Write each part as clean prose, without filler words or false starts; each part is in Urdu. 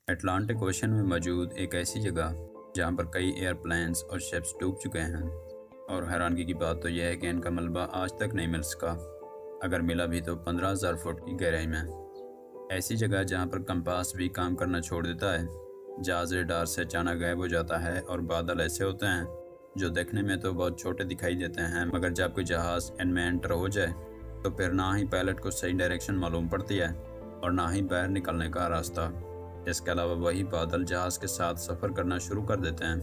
اٹلانٹک اوشن میں موجود ایک ایسی جگہ جہاں پر کئی ایئر پلینز اور شپس ڈوب چکے ہیں، اور حیرانگی کی بات تو یہ ہے کہ ان کا ملبہ آج تک نہیں مل سکا، اگر ملا بھی تو 15,000 فٹ کی گہرائی میں۔ ایسی جگہ جہاں پر کمپاس بھی کام کرنا چھوڑ دیتا ہے، جہاز ریڈار سے اچانک غائب ہو جاتا ہے، اور بادل ایسے ہوتے ہیں جو دیکھنے میں تو بہت چھوٹے دکھائی دیتے ہیں، مگر جب کوئی جہاز ان میں انٹر ہو جائے تو پھر نہ ہی پائلٹ کو صحیح ڈائریکشن معلوم پڑتی ہے اور نہ ہی باہر نکلنے کا راستہ۔ اس کے علاوہ وہی بادل جہاز کے ساتھ سفر کرنا شروع کر دیتے ہیں،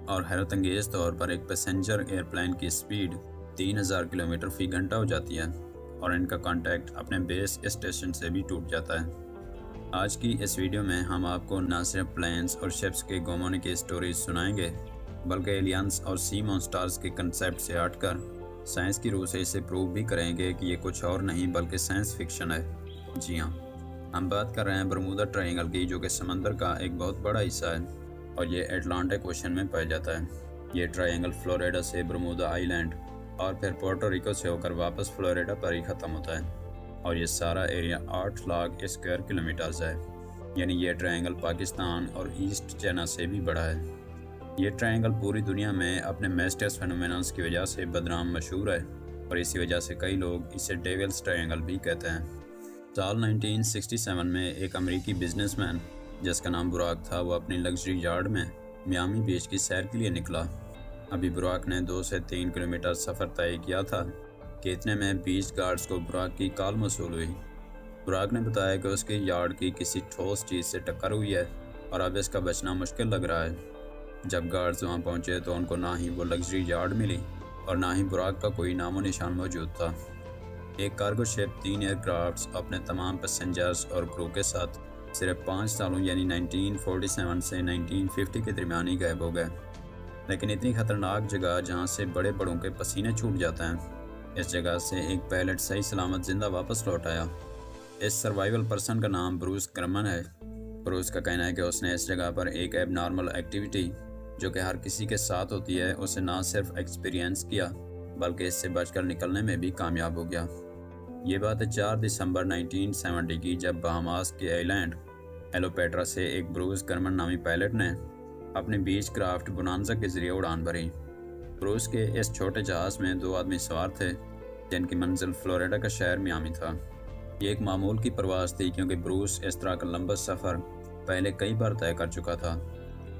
اور حیرت انگیز طور پر ایک پیسنجر ایئر پلین کی سپیڈ 3,000 کلومیٹر فی گھنٹہ ہو جاتی ہے، اور ان کا کانٹیکٹ اپنے بیس اسٹیشن سے بھی ٹوٹ جاتا ہے۔ آج کی اس ویڈیو میں ہم آپ کو نہ صرف پلینز اور شپس کے گم ہونے کی سٹوریز سنائیں گے، بلکہ ایلینز اور سی مونسٹرز کے کنسیپٹ سے ہٹ کر سائنس کی روح سے اسے پروو بھی کریں گے کہ یہ کچھ اور نہیں بلکہ سائنس فکشن ہے۔ جی ہاں، ہم بات کر رہے ہیں برمودا ٹرائنگل کی، جو کہ سمندر کا ایک بہت بڑا حصہ ہے اور یہ اٹلانٹک اوشن میں پایا جاتا ہے۔ یہ ٹرائنگل فلوریڈا سے برمودا آئی لینڈ اور پھر پورٹو ریکو سے ہو کر واپس فلوریڈا پر ہی ختم ہوتا ہے، اور یہ سارا ایریا 8 لاکھ اسکوائر کلومیٹرز ہے، یعنی یہ ٹرائنگل پاکستان اور ایسٹ چائنا سے بھی بڑا ہے۔ یہ ٹرائنگل پوری دنیا میں اپنے میسٹرس فینومیننز کی وجہ سے بدنام مشہور ہے، اور اسی وجہ سے کئی لوگ اسے ڈیولز ٹرائنگل بھی کہتے ہیں۔ سال 1967 میں ایک امریکی بزنس مین جس کا نام براک تھا، وہ اپنی لگژری یارڈ میں میامی بیچ کی سیر کے لیے نکلا۔ ابھی براک نے 2 سے 3 کلومیٹر سفر طے کیا تھا کہ اتنے میں بیچ گارڈز کو براک کی کال موصول ہوئی۔ براک نے بتایا کہ اس کی یارڈ کی کسی ٹھوس چیز سے ٹکر ہوئی ہے اور اب اس کا بچنا مشکل لگ رہا ہے۔ جب گارڈز وہاں پہنچے تو ان کو نہ ہی وہ لگژری یارڈ ملی اور نہ ہی براک کا کوئی نام و نشان موجود تھا۔ ایک کارگو شپ 3 ایئر کرافٹس اپنے تمام پیسنجرز اور کرو کے ساتھ صرف 5 سالوں یعنی 1947 سے 1950 کے درمیان ہی غائب ہو گئے۔ لیکن اتنی خطرناک جگہ جہاں سے بڑے بڑوں کے پسینے چھوٹ جاتے ہیں، اس جگہ سے ایک پائلٹ صحیح سلامت زندہ واپس لوٹ آیا۔ اس سروائیول پرسن کا نام بروس گرمن ہے۔ بروس کا کہنا ہے کہ اس نے اس جگہ پر ایک ایب نارمل ایکٹیویٹی جو کہ ہر کسی کے ساتھ ہوتی ہے اسے نہ صرف ایکسپیرینس کیا بلکہ اس سے بچ کر نکلنے میں بھی کامیاب ہو گیا۔ یہ بات ہے 4 دسمبر 1970 کی، جب بہاماس کے آئی لینڈ ایلوپیٹرا سے ایک بروس گرمن نامی پائلٹ نے اپنے بیچ کرافٹ بونانزا کے ذریعے اڑان بھری۔ بروس کے اس چھوٹے جہاز میں 2 آدمی سوار تھے جن کی منزل فلوریڈا کا شہر میامی تھا۔ یہ ایک معمول کی پرواز تھی کیونکہ بروس اس طرح کا لمبا سفر پہلے کئی بار طے کر چکا تھا،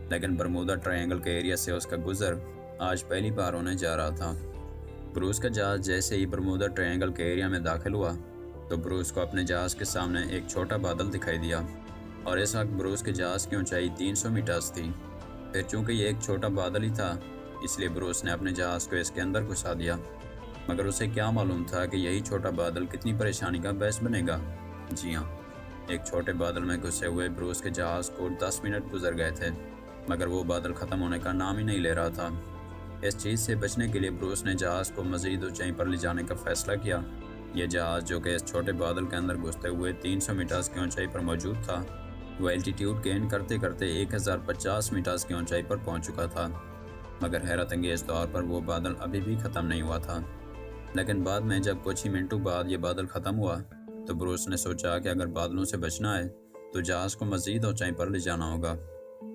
لیکن برمودا ٹرائنگل کے ایریا سے اس کا گزر آج پہلی بار ہونے جا رہا تھا۔ بروس کا جہاز جیسے ہی برمودا ٹرائنگل کے ایریا میں داخل ہوا تو بروس کو اپنے جہاز کے سامنے ایک چھوٹا بادل دکھائی دیا، اور اس وقت بروس کے جہاز کی اونچائی 300 میٹرز تھی۔ پھر چونکہ یہ ایک چھوٹا بادل ہی تھا، اس لیے بروس نے اپنے جہاز کو اس کے اندر گھسا دیا، مگر اسے کیا معلوم تھا کہ یہی چھوٹا بادل کتنی پریشانی کا باعث بنے گا۔ جی ہاں، ایک چھوٹے بادل میں گھسے ہوئے بروس کے جہاز کو 10 منٹ گزر گئے تھے، مگر وہ بادل ختم ہونے کا نام ہی نہیں لے رہا تھا۔ اس چیز سے بچنے کے لیے بروس نے جہاز کو مزید اونچائی پر لے جانے کا فیصلہ کیا۔ یہ جہاز جو کہ اس چھوٹے بادل کے اندر گھستے ہوئے 300 میٹرز کی اونچائی پر موجود تھا، وہ الٹیٹیوڈ گین کرتے کرتے 1050 میٹرز کی اونچائی پر پہنچ چکا تھا، مگر حیرت انگیز طور پر وہ بادل ابھی بھی ختم نہیں ہوا تھا۔ لیکن بعد میں جب کچھ ہی منٹوں بعد یہ بادل ختم ہوا تو بروس نے سوچا کہ اگر بادلوں سے بچنا ہے تو جہاز کو مزید اونچائی پر لے جانا ہوگا۔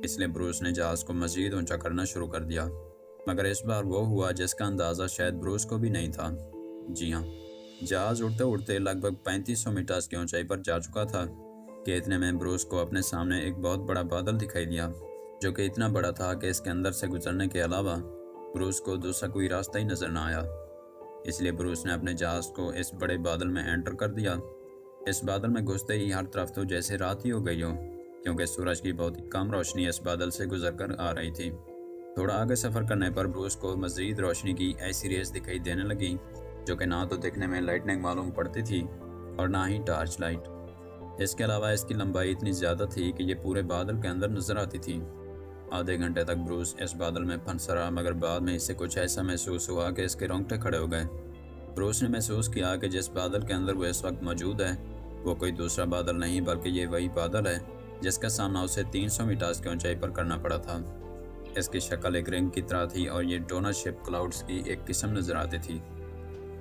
اس لیے بروس نے جہاز کو مزید اونچا کرنا شروع کر دیا، مگر اس بار وہ ہوا جس کا اندازہ شاید بروس کو بھی نہیں تھا۔ جی ہاں، جہاز اڑتے اڑتے لگ بھگ 3500 میٹرز کی اونچائی پر جا چکا تھا کہ اتنے میں بروس کو اپنے سامنے ایک بہت بڑا بادل دکھائی دیا، جو کہ اتنا بڑا تھا کہ اس کے اندر سے گزرنے کے علاوہ بروس کو دوسرا کوئی راستہ ہی نظر نہ آیا۔ اس لیے بروس نے اپنے جہاز کو اس بڑے بادل میں انٹر کر دیا۔ اس بادل میں گھستے ہی ہر طرف تو جیسے رات ہی ہو گئی ہو، کیونکہ سورج کی بہت کم روشنی اس بادل سے گزر کر آ رہی تھی۔ تھوڑا آگے سفر کرنے پر بروس کو مزید روشنی کی ایسی ریز دکھائی دینے لگی جو کہ نہ تو دکھنے میں لائٹنگ معلوم پڑتی تھی اور نہ ہی ٹارچ لائٹ۔ اس کے علاوہ اس کی لمبائی اتنی زیادہ تھی کہ یہ پورے بادل کے اندر نظر آتی تھی۔ آدھے گھنٹے تک بروس اس بادل میں پھنسا رہا، مگر بعد میں اسے کچھ ایسا محسوس ہوا کہ اس کے رونگٹے کھڑے ہو گئے۔ بروس نے محسوس کیا کہ جس بادل کے اندر وہ اس وقت موجود ہے وہ کوئی دوسرا بادل نہیں بلکہ یہ وہی بادل ہے جس کا سامنا اسے 300 میٹرز کی اونچائی پر کرنا پڑا تھا۔ اس کی شکل ایک رنگ کی طرح تھی اور یہ ڈونر شپ کلاؤڈز کی ایک قسم نظر آتی تھی۔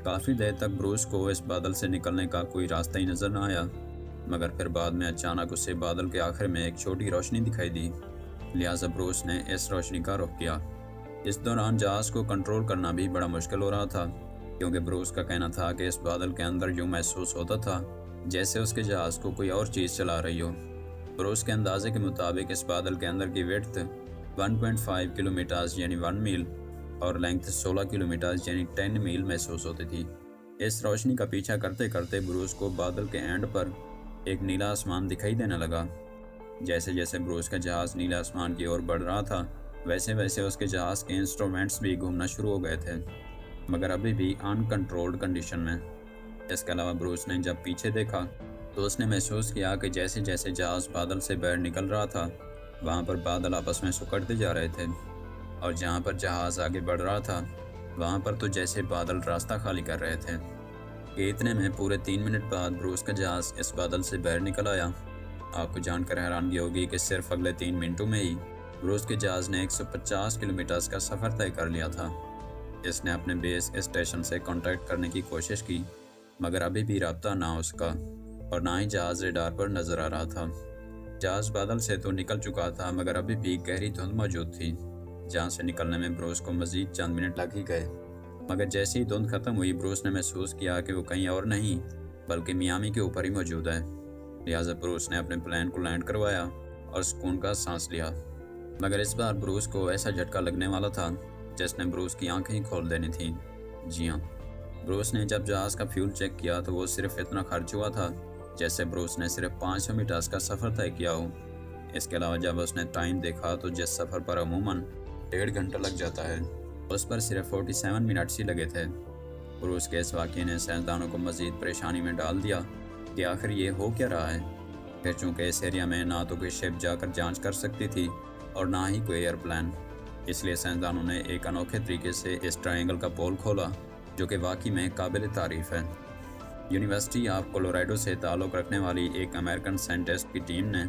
کافی دیر تک بروس کو اس بادل سے نکلنے کا کوئی راستہ ہی نظر نہ آیا، مگر پھر بعد میں اچانک اسے بادل کے آخر میں ایک چھوٹی روشنی دکھائی دی، لہٰذا بروس نے اس روشنی کا رخ کیا۔ اس دوران جہاز کو کنٹرول کرنا بھی بڑا مشکل ہو رہا تھا، کیونکہ بروس کا کہنا تھا کہ اس بادل کے اندر یوں محسوس ہوتا تھا جیسے اس کے جہاز کو کوئی اور چیز چلا رہی ہو۔ بروس کے اندازے کے مطابق اس بادل کے اندر کی وڈتھ 1.5 کلومیٹرز یعنی 1 میل اور لینگتھ 16 کلومیٹرز یعنی 10 میل محسوس ہوتی تھی۔ اس روشنی کا پیچھا کرتے کرتے بروس کو بادل کے اینڈ پر ایک نیلا آسمان دکھائی دینے لگا۔ جیسے جیسے بروس کا جہاز نیلا آسمان کی اور بڑھ رہا تھا، ویسے ویسے اس کے جہاز کے انسٹرومنٹس بھی گھومنا شروع ہو گئے تھے، مگر ابھی بھی ان کنٹرولڈ کنڈیشن میں۔ اس کے علاوہ بروس نے جب پیچھے دیکھا تو اس نے محسوس کیا کہ جیسے جیسے جہاز بادل سے باہر نکل رہا تھا، وہاں پر بادل آپس میں سکڑتے جا رہے تھے، اور جہاں پر جہاز آگے بڑھ رہا تھا وہاں پر تو جیسے بادل راستہ خالی کر رہے تھے کہ اتنے میں پورے 3 منٹ بعد بروس کا جہاز اس بادل سے باہر نکل آیا۔ آپ کو جان کر حیرانگی ہوگی کہ صرف اگلے 3 منٹوں میں ہی بروس کے جہاز نے 150 کلومیٹرز کا سفر طے کر لیا تھا۔ اس نے اپنے بیس اسٹیشن سے کانٹیکٹ کرنے کی کوشش کی، مگر ابھی بھی رابطہ نہ اس کا، اور نہ ہی جہاز ریڈار پر نظر آ رہا تھا۔ جہاز بادل سے تو نکل چکا تھا، مگر ابھی بھی گہری دھند موجود تھی، جہاں سے نکلنے میں بروس کو مزید چند منٹ لگ ہی گئے۔ مگر جیسے ہی دھند ختم ہوئی، بروس نے محسوس کیا کہ وہ کہیں اور نہیں بلکہ میامی کے اوپر ہی موجود ہے، لہٰذا بروس نے اپنے پلین کو لینڈ کروایا اور سکون کا سانس لیا۔ مگر اس بار بروس کو ایسا جھٹکا لگنے والا تھا جس نے بروس کی آنکھیں کھول دینی تھیں۔ جی ہاں، بروس نے جب جہاز کا فیول چیک کیا تو وہ صرف اتنا خرچ ہوا تھا جیسے بروس نے صرف 500 میٹرز کا سفر طے کیا ہو۔ اس کے علاوہ جب اس نے ٹائم دیکھا تو جس سفر پر عموماً 1.5 گھنٹہ لگ جاتا ہے، اس پر صرف 47 منٹس ہی لگے تھے۔ بروس کے اس واقعے نے سائنسدانوں کو مزید پریشانی میں ڈال دیا کہ آخر یہ ہو کیا رہا ہے۔ پھر چونکہ اس ایریا میں نہ تو کوئی شپ جا کر جانچ کر سکتی تھی اور نہ ہی کوئی ایئرپلین، اس لیے سائنسدانوں نے ایک انوکھے طریقے سے اس ٹرائنگل کا پول کھولا جو کہ واقعی میں قابل تعریف ہے۔ یونیورسٹی آف کولوراڈو سے تعلق رکھنے والی ایک امریکن سائنٹسٹ کی ٹیم نے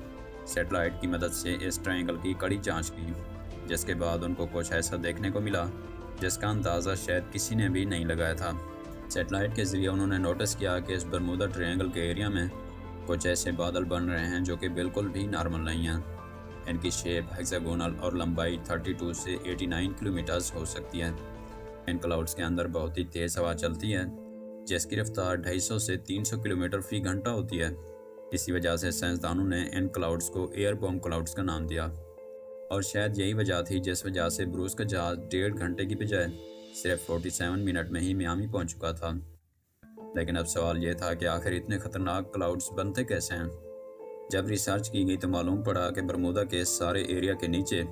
سیٹلائٹ کی مدد سے اس ٹرائنگل کی کڑی جانچ کی، جس کے بعد ان کو کچھ ایسا دیکھنے کو ملا جس کا اندازہ شاید کسی نے بھی نہیں لگایا تھا۔ سیٹلائٹ کے ذریعے انہوں نے نوٹس کیا کہ اس برمودا ٹرائنگل کے ایریا میں کچھ ایسے بادل بن رہے ہیں جو کہ بالکل بھی نارمل نہیں ہیں۔ ان کی شیپ ہیگزاگونل اور لمبائی 32 سے 89 کلومیٹرز ہو سکتی ہے۔ ان کلاؤڈز کے اندر بہت ہی تیز ہوا چلتی ہے، جس کی رفتار 250 سے 300 کلومیٹر فی گھنٹہ ہوتی ہے۔ اسی وجہ سے سائنسدانوں نے ان کلاؤڈز کو ایئر بوم کلاؤڈز کا نام دیا، اور شاید یہی وجہ تھی جس وجہ سے بروس کا جہاز 1.5 گھنٹے کی بجائے صرف 47 منٹ میں ہی میامی پہنچ چکا تھا۔ لیکن اب سوال یہ تھا کہ آخر اتنے خطرناک کلاؤڈز بنتے کیسے ہیں؟ جب ریسرچ کی گئی تو معلوم پڑا کہ برمودا کے سارے ایریا کے نیچے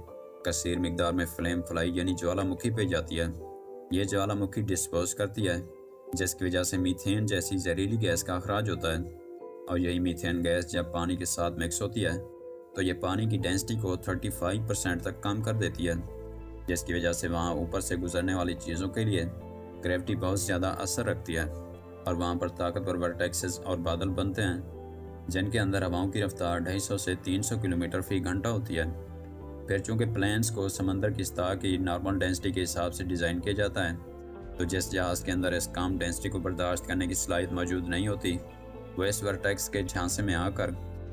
کثیر مقدار میں فلیم فلائی یعنی جوالا مکھی پائی جاتی ہے۔ یہ جوالا مکھی ڈسپوز کرتی ہے، جس کی وجہ سے میتھین جیسی زہریلی گیس کا اخراج ہوتا ہے، اور یہی میتھین گیس جب پانی کے ساتھ مکس ہوتی ہے تو یہ پانی کی ڈینسٹی کو 35% تک کم کر دیتی ہے، جس کی وجہ سے وہاں اوپر سے گزرنے والی چیزوں کے لیے گریوٹی بہت زیادہ اثر رکھتی ہے، اور وہاں پر طاقتور ورٹیکسز اور بادل بنتے ہیں جن کے اندر ہواؤں کی رفتار 250 سے 300 کلومیٹر فی گھنٹہ ہوتی ہے۔ پھر چونکہ پلینس کو سمندر کی سطح کی نارمل ڈینسٹی کے حساب سے ڈیزائن کیا جاتا ہے، تو جس جہاز کے اندر اس کم ڈینسٹی کو برداشت کرنے کی صلاحیت موجود نہیں ہوتی، وہ اس ورٹیکس کے جھانسے میں آ کر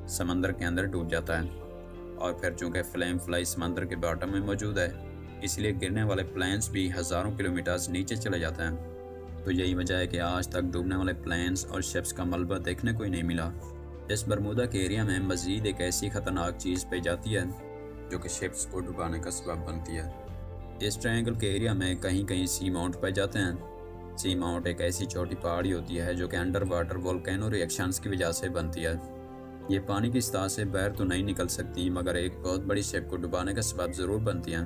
سمندر کے اندر ڈوب جاتا ہے۔ اور پھر چونکہ فلیم فلائی سمندر کے باٹم میں موجود ہے، اس لیے گرنے والے پلینس بھی ہزاروں کلومیٹرز نیچے چلے جاتے ہیں۔ تو یہی وجہ ہے کہ آج تک ڈوبنے والے پلینس اور شپس کا ملبہ دیکھنے کو ہی نہیں ملا۔ اس برمودا کے ایریا میں مزید ایک ایسی خطرناک چیز پائی جاتی ہے جو کہ شپس کو ڈبانے کا سبب بنتی ہے۔ اس ٹرائنگل کے ایریا میں کہیں کہیں سی ماؤنٹ پائے جاتے ہیں۔ سی ماؤنٹ ایک ایسی چھوٹی پہاڑی ہوتی ہے جو کہ انڈر واٹر والکینو ری ایکشنز کی وجہ سے بنتی ہے۔ یہ پانی کی سطح سے باہر تو نہیں نکل سکتی، مگر ایک بہت بڑی شپ کو ڈبانے کا سبب ضرور بنتی ہیں۔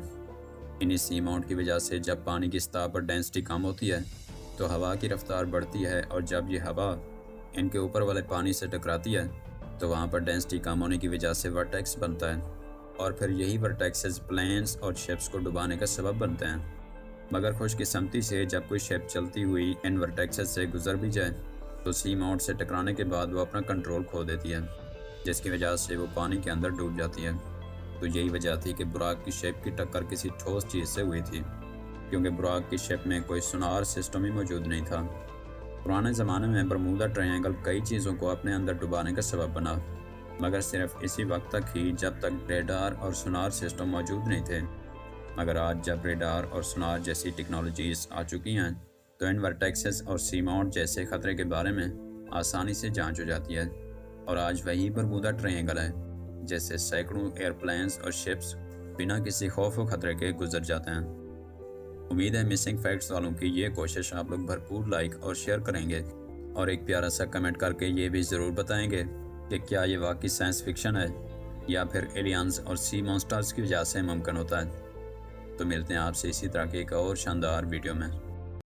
انہی سی ماؤنٹ کی وجہ سے جب پانی کی سطح پر ڈینسٹی کم ہوتی ہے تو ہوا کی رفتار بڑھتی ہے، اور جب یہ ہوا ان کے اوپر والے پانی سے ٹکراتی ہے تو وہاں پر ڈینسٹی کم ہونے کی وجہ سے ورٹیکس بنتا ہے، اور پھر یہی ورٹیکسز پلینس اور شپس کو ڈبانے کا سبب بنتے ہیں۔ مگر خوش قسمتی سے جب کوئی شپ چلتی ہوئی ان ورٹیکسز سے گزر بھی جائے تو سی ماؤنٹ سے ٹکرانے کے بعد وہ اپنا کنٹرول کھو دیتی ہے، جس کی وجہ سے وہ پانی کے اندر ڈوب جاتی ہے۔ تو یہی وجہ تھی کہ براق کی شپ کی ٹکر کسی ٹھوس چیز سے ہوئی تھی، کیونکہ براق کی شپ میں کوئی سونار سسٹم ہی موجود نہیں تھا۔ پرانے زمانے میں برمودا ٹرائنگل کئی چیزوں کو اپنے اندر ڈبانے کا سبب بنا، مگر صرف اسی وقت تک ہی جب تک ریڈار اور سونار سسٹم موجود نہیں تھے۔ مگر آج جب ریڈار اور سونار جیسی ٹیکنالوجیز آ چکی ہیں تو ان ورٹیکسز اور سی ماؤنٹ جیسے خطرے کے بارے میں آسانی سے جانچ ہو جاتی ہے، اور آج وہی برمودا ٹرائنگل ہے جیسے سینکڑوں ایئر پلینز اور شپس بنا کسی خوف و خطرے کے گزر جاتے ہیں۔ امید ہے مسنگ فیکٹس والوں کی یہ کوشش آپ لوگ بھرپور لائک اور شیئر کریں گے، اور ایک پیارا سا کمنٹ کر کے یہ بھی ضرور بتائیں گے کہ کیا یہ واقعی سائنس فکشن ہے یا پھر ایلینز اور سی مانسٹرز کی وجہ سے ممکن ہوتا ہے۔ تو ملتے ہیں آپ سے اسی طرح کے ایک اور شاندار ویڈیو میں۔